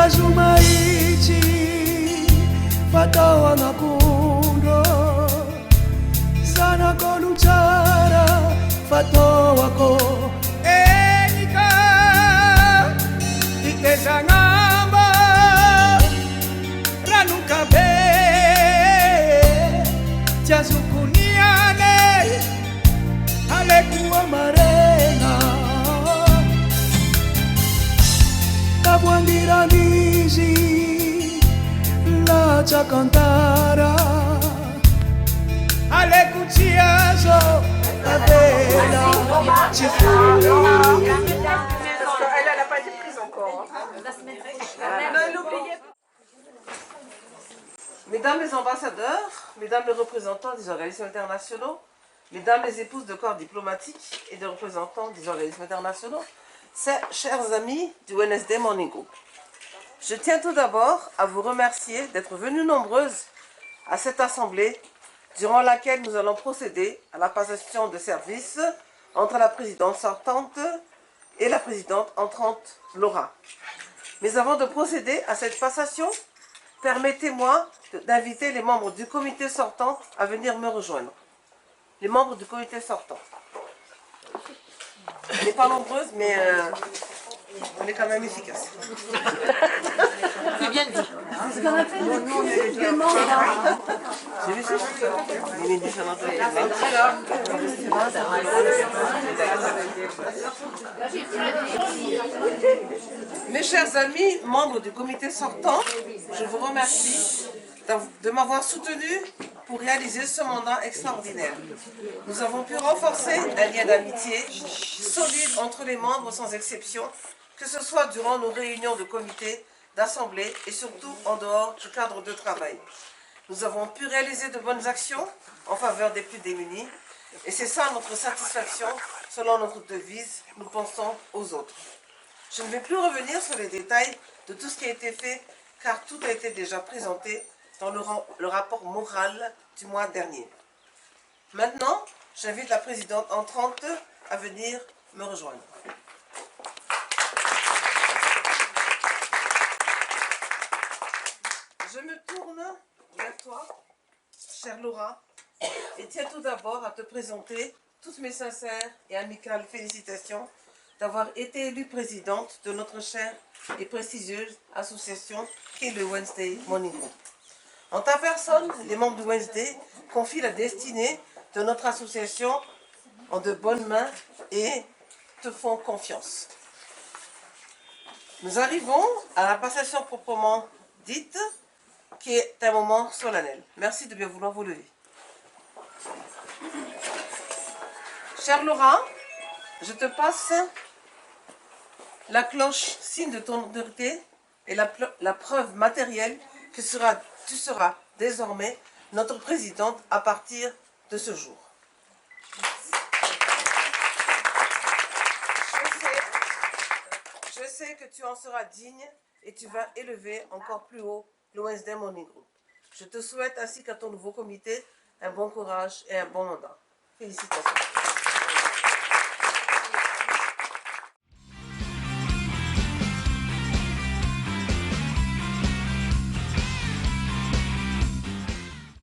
Azumaiti Fatawa Nakundo Sana Koluchara Fatawa Ko Enika Itezangamba Ranuka Be Tiazukuniane Alekuwa Marena Kabwandira Nizi La Chacantara Alekuchiazo Adela Chifuri. Elle n'a pas été prise encore. Mesdames les ambassadeurs, mesdames les représentants des organismes internationaux, mesdames les épouses de corps diplomatiques et des représentants des organismes internationaux, chers amis du Wednesday Morning Group, je tiens tout d'abord à vous remercier d'être venus nombreuses à cette assemblée durant laquelle nous allons procéder à la passation de service entre la présidente sortante et la présidente entrante Laura. Mais avant de procéder à cette passation, permettez-moi d'inviter les membres du comité sortant à venir me rejoindre. Les membres du comité sortant. On n'est pas nombreuses, mais on est quand même efficaces. C'est bien dit. C'est ce qu'on appelle les membres. J'ai vu ça. Mes chers amis, membres du comité sortant, je vous remercie de m'avoir soutenu pour réaliser ce mandat extraordinaire. Nous avons pu renforcer un lien d'amitié solide entre les membres sans exception, que ce soit durant nos réunions de comité, d'assemblée et surtout en dehors du cadre de travail. Nous avons pu réaliser de bonnes actions en faveur des plus démunis et c'est ça notre satisfaction selon notre devise, nous pensons aux autres. Je ne vais plus revenir sur les détails de tout ce qui a été fait car tout a été déjà présenté dans le rapport moral du mois dernier. Maintenant, j'invite la présidente entrante à venir me rejoindre. Je me tourne vers toi, chère Laura, et tiens tout d'abord à te présenter toutes mes sincères et amicales félicitations d'avoir été élue présidente de notre chère et prestigieuse association qu'est le Wednesday Morning Group. En ta personne, les membres du Wednesday confient la destinée de notre association en de bonnes mains et te font confiance. Nous arrivons à la passation proprement dite, qui est un moment solennel. Merci de bien vouloir vous lever. Chère Laura, je te passe la cloche, signe de ton autorité et la preuve matérielle que tu seras désormais notre présidente à partir de ce jour. Je sais que tu en seras digne et tu vas élever encore plus haut le Wednesday Morning Group. Je te souhaite ainsi qu'à ton nouveau comité un bon courage et un bon mandat. Félicitations.